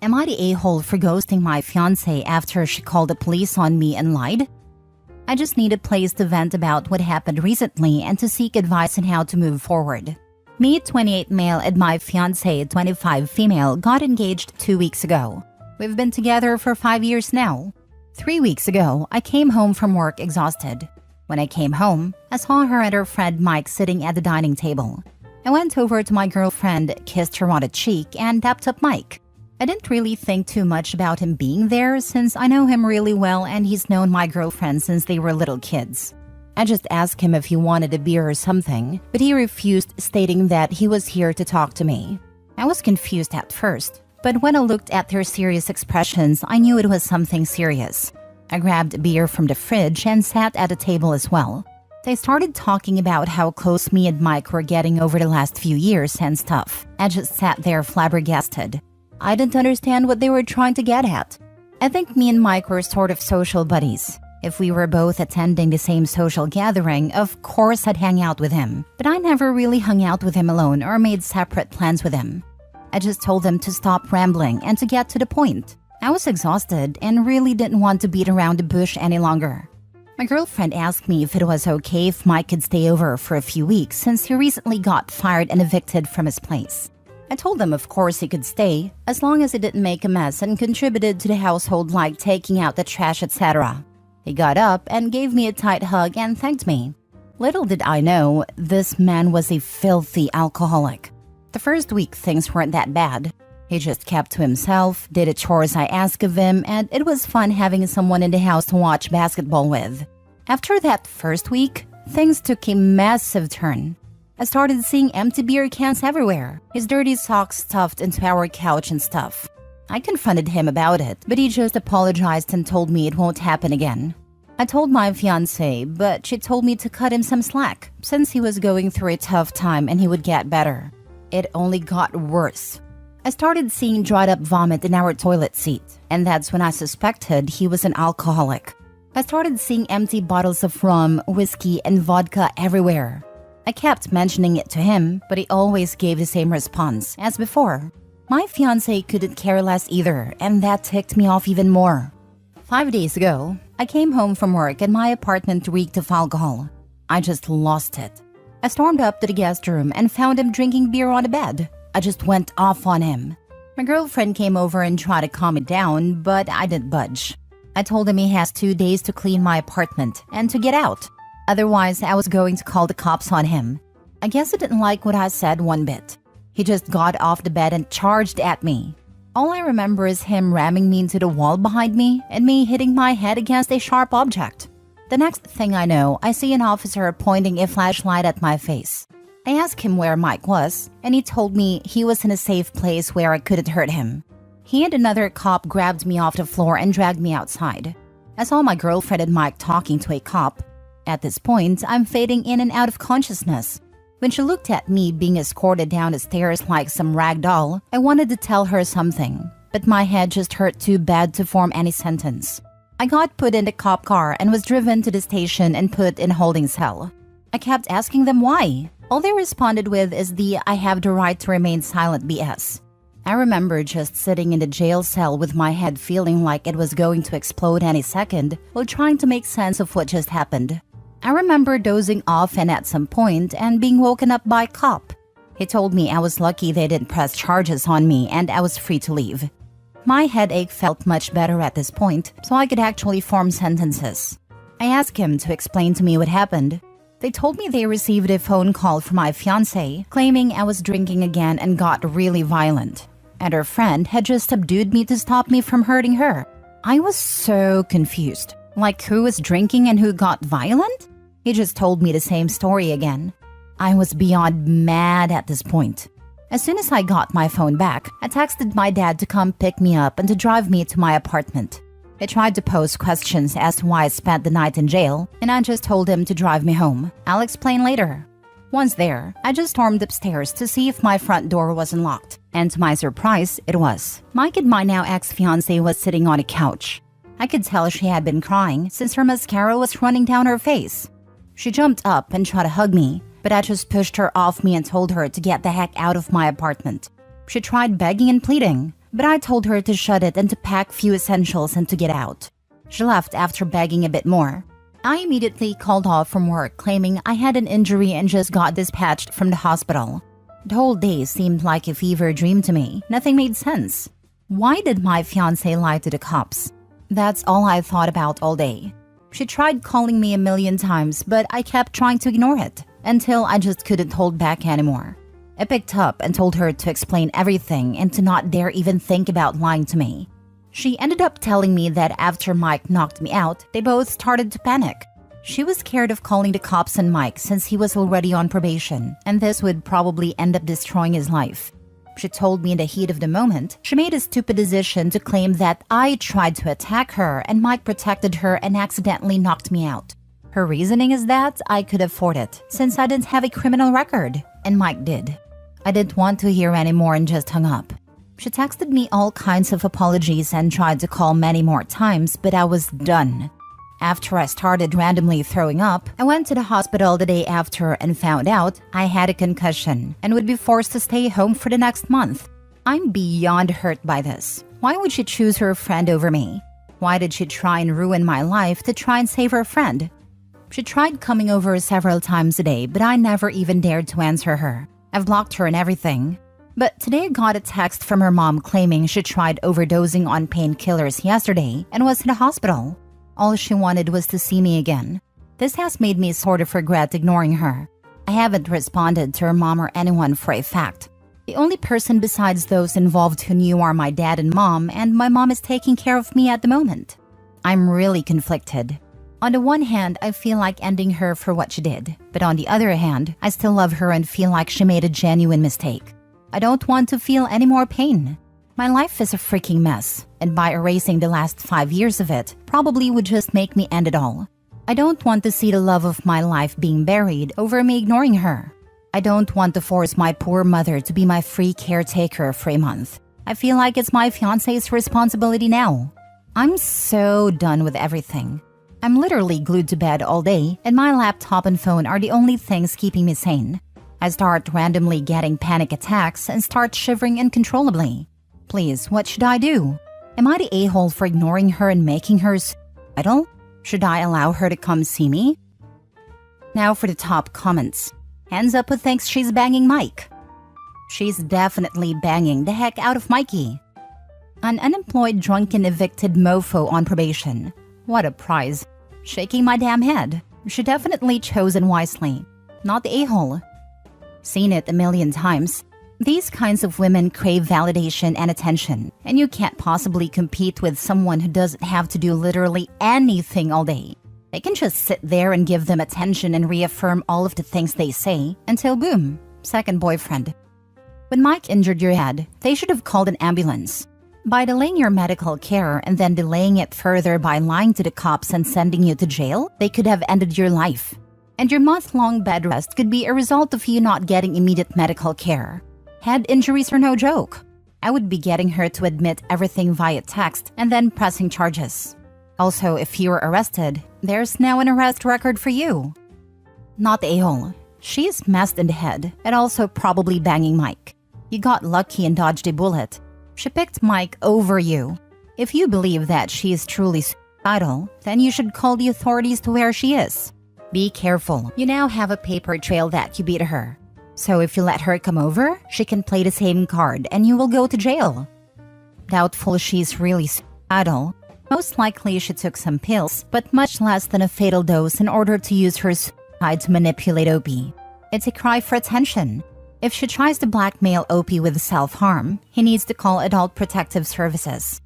Am I the a-hole for ghosting my fiancé after she called the police on me and lied? I just need a place to vent about what happened recently and to seek advice on how to move forward. Me, 28 male, and my fiancé, 25 female, got engaged 2 weeks ago. We've been together for 5 years now. 3 weeks ago, I came home from work exhausted. When I came home, I saw her and her friend Mike sitting at the dining table. I went over to my girlfriend, kissed her on the cheek, and dapped up Mike. I didn't really think too much about him being there since I know him really well and he's known my girlfriend since they were little kids. I just asked him if he wanted a beer or something, but he refused, stating that he was here to talk to me. I was confused at first, but when I looked at their serious expressions, I knew it was something serious. I grabbed a beer from the fridge and sat at a table as well. They started talking about how close me and Mike were getting over the last few years and stuff. I just sat there flabbergasted. I didn't understand what they were trying to get at. I think me and Mike were sort of social buddies. If we were both attending the same social gathering, of course I'd hang out with him. But I never really hung out with him alone or made separate plans with him. I just told him to stop rambling and to get to the point. I was exhausted and really didn't want to beat around the bush any longer. My girlfriend asked me if it was okay if Mike could stay over for a few weeks since he recently got fired and evicted from his place. I told him of course he could stay, as long as he didn't make a mess and contributed to the household like taking out the trash, etc. He got up and gave me a tight hug and thanked me. Little did I know, this man was a filthy alcoholic. The first week things weren't that bad. He just kept to himself, did the chores I asked of him, and it was fun having someone in the house to watch basketball with. After that first week, things took a massive turn. I started seeing empty beer cans everywhere, his dirty socks stuffed into our couch and stuff. I confronted him about it, but he just apologized and told me it won't happen again. I told my fiancée, but she told me to cut him some slack, since he was going through a tough time and he would get better. It only got worse. I started seeing dried up vomit in our toilet seat, and that's when I suspected he was an alcoholic. I started seeing empty bottles of rum, whiskey, and vodka everywhere. I kept mentioning it to him, but he always gave the same response as before. My fiancé couldn't care less either, and that ticked me off even more. 5 days ago, I came home from work and my apartment reeked of alcohol. I just lost it. I stormed up to the guest room and found him drinking beer on the bed. I just went off on him. My girlfriend came over and tried to calm it down, but I didn't budge. I told him he has 2 days to clean my apartment and to get out. Otherwise, I was going to call the cops on him. I guess he didn't like what I said one bit. He just got off the bed and charged at me. All I remember is him ramming me into the wall behind me and me hitting my head against a sharp object. The next thing I know, I see an officer pointing a flashlight at my face. I asked him where Mike was, and he told me he was in a safe place where I couldn't hurt him. He and another cop grabbed me off the floor and dragged me outside. I saw my girlfriend and Mike talking to a cop. At this point, I'm fading in and out of consciousness. When she looked at me being escorted down the stairs like some rag doll, I wanted to tell her something, but my head just hurt too bad to form any sentence. I got put in the cop car and was driven to the station and put in holding cell. I kept asking them why. All they responded with is the "I have the right to remain silent" BS. I remember just sitting in the jail cell with my head feeling like it was going to explode any second while trying to make sense of what just happened. I remember dozing off and at some point and being woken up by a cop. He told me I was lucky they didn't press charges on me and I was free to leave. My headache felt much better at this point, so I could actually form sentences. I asked him to explain to me what happened. They told me they received a phone call from my fiancé claiming I was drinking again and got really violent. And her friend had just subdued me to stop me from hurting her. I was so confused. Like, who was drinking and who got violent? He just told me the same story again. I was beyond mad at this point. As soon as I got my phone back, I texted my dad to come pick me up and to drive me to my apartment. He tried to pose questions as to why I spent the night in jail, and I just told him to drive me home. I'll explain later. Once there, I just stormed upstairs to see if my front door was unlocked. And to my surprise, it was. Mike and my now ex-fiancé was sitting on a couch. I could tell she had been crying since her mascara was running down her face. She jumped up and tried to hug me, but I just pushed her off me and told her to get the heck out of my apartment. She tried begging and pleading, but I told her to shut it and to pack few essentials and to get out. She left after begging a bit more. I immediately called off from work, claiming I had an injury and just got dispatched from the hospital. The whole day seemed like a fever dream to me. Nothing made sense. Why did my fiancé lie to the cops? That's all I thought about all day. She tried calling me a million times, but I kept trying to ignore it until I just couldn't hold back anymore. I picked up and told her to explain everything and to not dare even think about lying to me. She ended up telling me that after Mike knocked me out, they both started to panic. She was scared of calling the cops on Mike since he was already on probation, and this would probably end up destroying his life. She told me in the heat of the moment, she made a stupid decision to claim that I tried to attack her and Mike protected her and accidentally knocked me out. Her reasoning is that I could afford it, since I didn't have a criminal record, and Mike did. I didn't want to hear anymore and just hung up. She texted me all kinds of apologies and tried to call many more times, but I was done. After I started randomly throwing up, I went to the hospital the day after and found out I had a concussion and would be forced to stay home for the next month. I'm beyond hurt by this. Why would she choose her friend over me? Why did she try and ruin my life to try and save her friend? She tried coming over several times a day, but I never even dared to answer her. I've blocked her and everything. But today I got a text from her mom claiming she tried overdosing on painkillers yesterday and was in the hospital. All she wanted was to see me again. This has made me sort of regret ignoring her. I haven't responded to her mom or anyone for a fact. The only person besides those involved who knew are my dad and my mom is taking care of me at the moment. I'm really conflicted. On the one hand, I feel like ending her for what she did. But on the other hand, I still love her and feel like she made a genuine mistake. I don't want to feel any more pain. My life is a freaking mess, and by erasing the last 5 years of it, probably would just make me end it all. I don't want to see the love of my life being buried over me ignoring her. I don't want to force my poor mother to be my free caretaker for a month. I feel like it's my fiancé's responsibility now. I'm so done with everything. I'm literally glued to bed all day, and my laptop and phone are the only things keeping me sane. I start randomly getting panic attacks and start shivering uncontrollably. Please, what should I do? Am I the a-hole for ignoring her and making her idle? Should I allow her to come see me? Now for the top comments. Hands up who thinks she's banging Mike. She's definitely banging the heck out of Mikey. An unemployed, drunken, evicted mofo on probation. What a prize. Shaking my damn head. She definitely chosen wisely. Not the a-hole. Seen it a million times. These kinds of women crave validation and attention, and you can't possibly compete with someone who doesn't have to do literally anything all day. They can just sit there and give them attention and reaffirm all of the things they say until boom, second boyfriend. When Mike injured your head, they should have called an ambulance. By delaying your medical care and then delaying it further by lying to the cops and sending you to jail, they could have ended your life. And your month-long bed rest could be a result of you not getting immediate medical care. Head injuries are no joke. I would be getting her to admit everything via text and then pressing charges. Also, if you were arrested, there's now an arrest record for you. Not the a-hole. She's messed in the head and also probably banging Mike. You got lucky and dodged a bullet. She picked Mike over you. If you believe that she is truly suicidal, then you should call the authorities to where she is. Be careful. You now have a paper trail that you beat her. So if you let her come over, she can play the same card and you will go to jail. Doubtful she's really suicidal. Most likely she took some pills, but much less than a fatal dose in order to use her suicide to manipulate Opie. It's a cry for attention. If she tries to blackmail Opie with self-harm, he needs to call Adult Protective Services.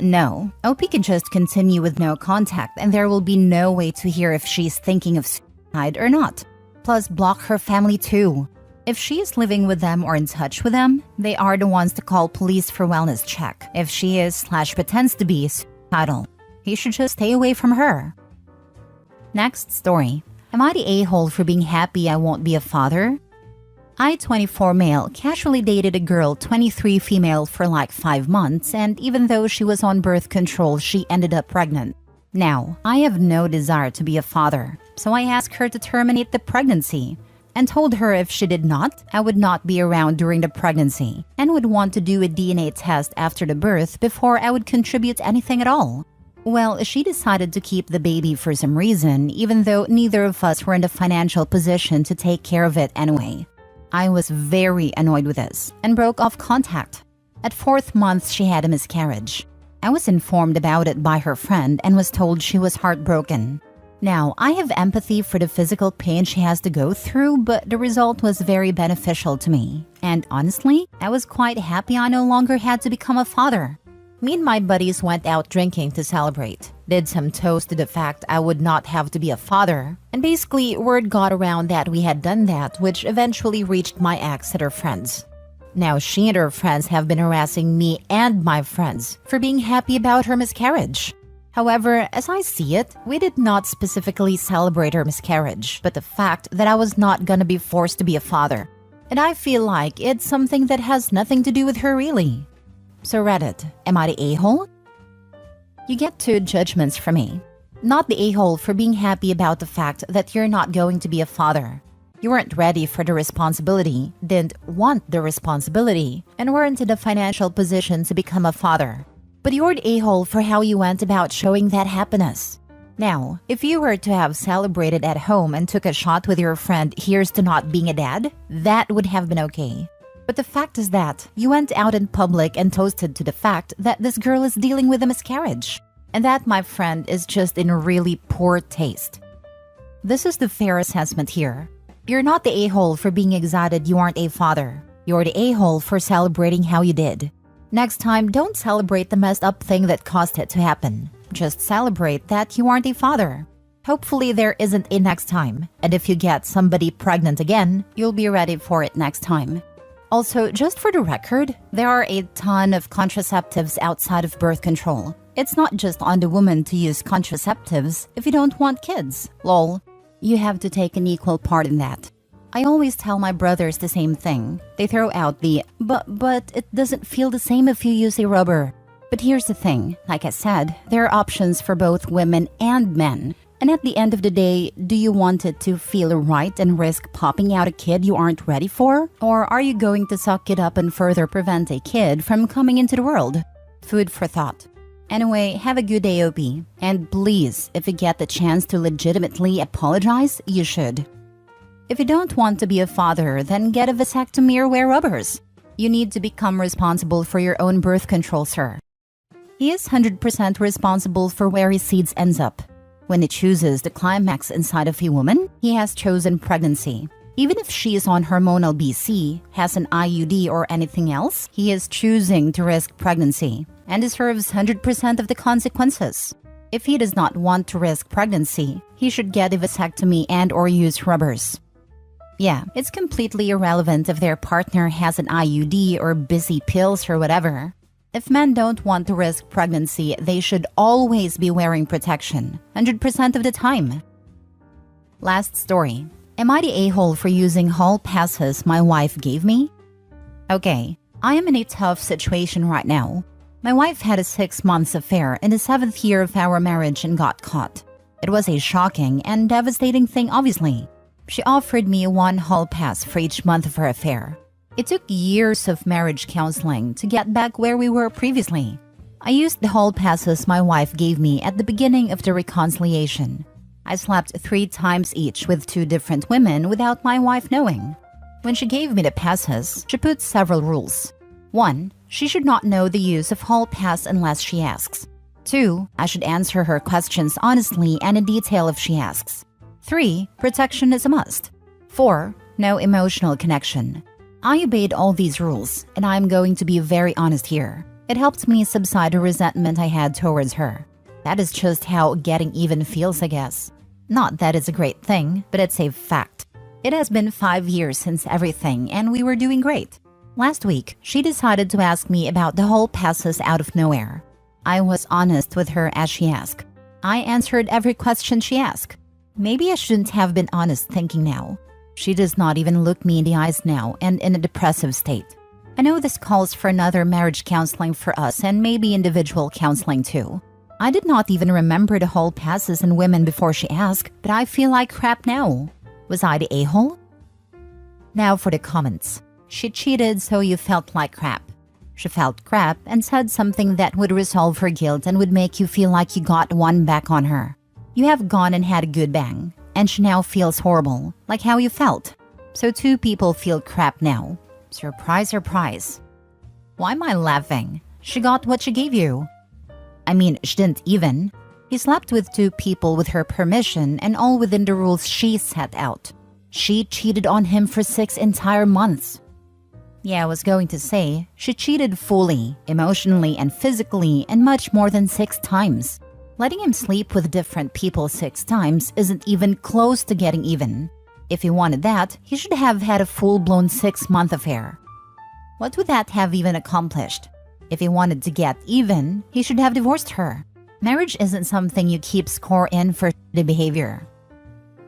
No. Opie can just continue with no contact and there will be no way to hear if she's thinking of suicide or not. Plus, block her family too. If she's living with them or in touch with them, they are the ones to call police for wellness check. If she is/pretends to be suicidal, he should just stay away from her. Next story. Am I the a-hole for being happy I won't be a father? I, 24 male, casually dated a girl, 23 female for like 5 months, and even though she was on birth control, she ended up pregnant. Now, I have no desire to be a father, so I asked her to terminate the pregnancy. and told her if she did not, I would not be around during the pregnancy and would want to do a DNA test after the birth before I would contribute anything at all. Well, she decided to keep the baby for some reason, even though neither of us were in the financial position to take care of it anyway. I was very annoyed with this and broke off contact. At 4th month, she had a miscarriage. I was informed about it by her friend and was told she was heartbroken. Now, I have empathy for the physical pain she has to go through, but the result was very beneficial to me. And honestly, I was quite happy I no longer had to become a father. Me and my buddies went out drinking to celebrate, did some toast to the fact I would not have to be a father, and basically word got around that we had done that, which eventually reached my ex and her friends. Now she and her friends have been harassing me and my friends for being happy about her miscarriage. However, as I see it, we did not specifically celebrate her miscarriage, but the fact that I was not gonna be forced to be a father. And I feel like it's something that has nothing to do with her really. So Reddit, am I the a-hole? You get 2 judgments from me. Not the a-hole for being happy about the fact that you're not going to be a father. You weren't ready for the responsibility, didn't want the responsibility, and weren't in a financial position to become a father. But you're the a-hole for how you went about showing that happiness. Now, if you were to have celebrated at home and took a shot with your friend, here's to not being a dad, that would have been okay. But the fact is that you went out in public and toasted to the fact that this girl is dealing with a miscarriage. And that, my friend, is just in really poor taste. This is the fair assessment here. You're not the a-hole for being excited you aren't a father. You're the a-hole for celebrating how you did. Next time, don't celebrate the messed up thing that caused it to happen. Just celebrate that you aren't a father. Hopefully there isn't a next time, and if you get somebody pregnant again, you'll be ready for it next time. Also, just for the record, there are a ton of contraceptives outside of birth control. It's not just on the woman to use contraceptives if you don't want kids. Lol. You have to take an equal part in that. I always tell my brothers the same thing. They throw out the, but it doesn't feel the same if you use a rubber. But here's the thing, like I said, there are options for both women and men. And at the end of the day, do you want it to feel right and risk popping out a kid you aren't ready for? Or are you going to suck it up and further prevent a kid from coming into the world? Food for thought. Anyway, have a good day, OP. And please, if you get the chance to legitimately apologize, you should. If you don't want to be a father, then get a vasectomy or wear rubbers. You need to become responsible for your own birth control, sir. He is 100% responsible for where his seeds ends up. When he chooses the climax inside of a woman, he has chosen pregnancy. Even if she is on hormonal BC, has an IUD or anything else, he is choosing to risk pregnancy and deserves 100% of the consequences. If he does not want to risk pregnancy, he should get a vasectomy and or use rubbers. Yeah, it's completely irrelevant if their partner has an IUD or busy pills or whatever. If men don't want to risk pregnancy, they should always be wearing protection, 100% of the time. Last story. Am I the a-hole for using hall passes my wife gave me? Okay, I am in a tough situation right now. My wife had a 6-month affair in the 7th year of our marriage and got caught. It was a shocking and devastating thing, obviously. She offered me 1 hall pass for each month of her affair. It took years of marriage counseling to get back where we were previously. I used the hall passes my wife gave me at the beginning of the reconciliation. I slept 3 times each with 2 different women without my wife knowing. When she gave me the passes, she put several rules. 1. She should not know the use of hall pass unless she asks. 2. I should answer her questions honestly and in detail if she asks. 3. Protection is a must. 4. No emotional connection. I obeyed all these rules, and I'm going to be very honest here. It helped me subside the resentment I had towards her. That is just how getting even feels, I guess. Not that it's a great thing, but it's a fact. It has been 5 years since everything, and we were doing great. Last week, she decided to ask me about the hall passes out of nowhere. I was honest with her as she asked. I answered every question she asked. Maybe I shouldn't have been honest thinking now. She does not even look me in the eyes now and in a depressive state. I know this calls for another marriage counseling for us and maybe individual counseling too. I did not even remember the hall passes and women before she asked, but I feel like crap now. Was I the a-hole? Now for the comments. She cheated so you felt like crap. She felt crap and said something that would resolve her guilt and would make you feel like you got one back on her. You have gone and had a good bang, and she now feels horrible, like how you felt. So two people feel crap now. Surprise, surprise. Why am I laughing? She got what she gave you. I mean, she didn't even. He slept with two people with her permission and all within the rules she set out. She cheated on him for 6 entire months. Yeah, I was going to say, she cheated fully, emotionally and physically, and much more than 6 times. Letting him sleep with different people 6 times isn't even close to getting even. If he wanted that, he should have had a full-blown 6-month affair. What would that have even accomplished? If he wanted to get even, he should have divorced her. Marriage isn't something you keep score in for the behavior.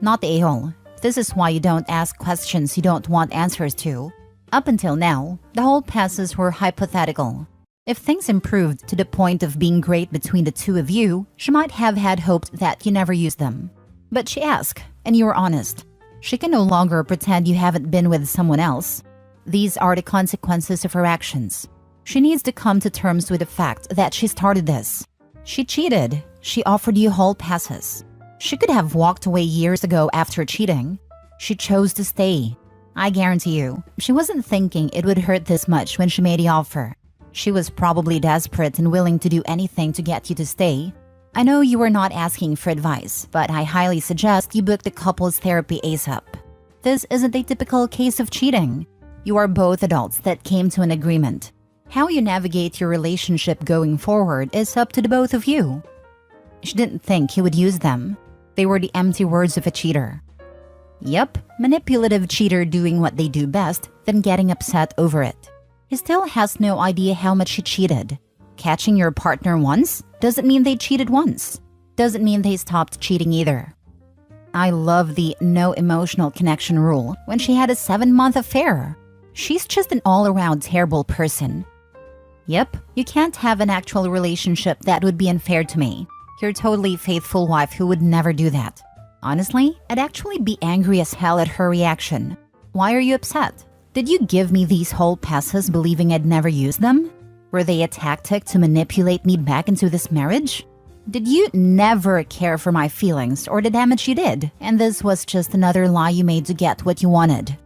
Not the a-hole. This is why you don't ask questions you don't want answers to. Up until now, the whole passes were hypothetical. If things improved to the point of being great between the two of you, she might have had hoped that you never used them. But she asked, and you were honest. She can no longer pretend you haven't been with someone else. These are the consequences of her actions. She needs to come to terms with the fact that she started this. She cheated. She offered you whole passes. She could have walked away years ago after cheating. She chose to stay. I guarantee you, she wasn't thinking it would hurt this much when she made the offer. She was probably desperate and willing to do anything to get you to stay. I know you were not asking for advice, but I highly suggest you book the couples therapy ASAP. This isn't a typical case of cheating. You are both adults that came to an agreement. How you navigate your relationship going forward is up to the both of you. She didn't think he would use them. They were the empty words of a cheater. Yep, manipulative cheater doing what they do best, then getting upset over it. He still has no idea how much he cheated. Catching your partner once doesn't mean they cheated once. Doesn't mean they stopped cheating either. I love the no emotional connection rule when she had a 7-month affair. She's just an all-around terrible person. Yep, you can't have an actual relationship that would be unfair to me. You're a totally faithful wife who would never do that. Honestly, I'd actually be angry as hell at her reaction. Why are you upset? Did you give me these whole passes believing I'd never use them? Were they a tactic to manipulate me back into this marriage? Did you never care for my feelings or the damage you did, and this was just another lie you made to get what you wanted?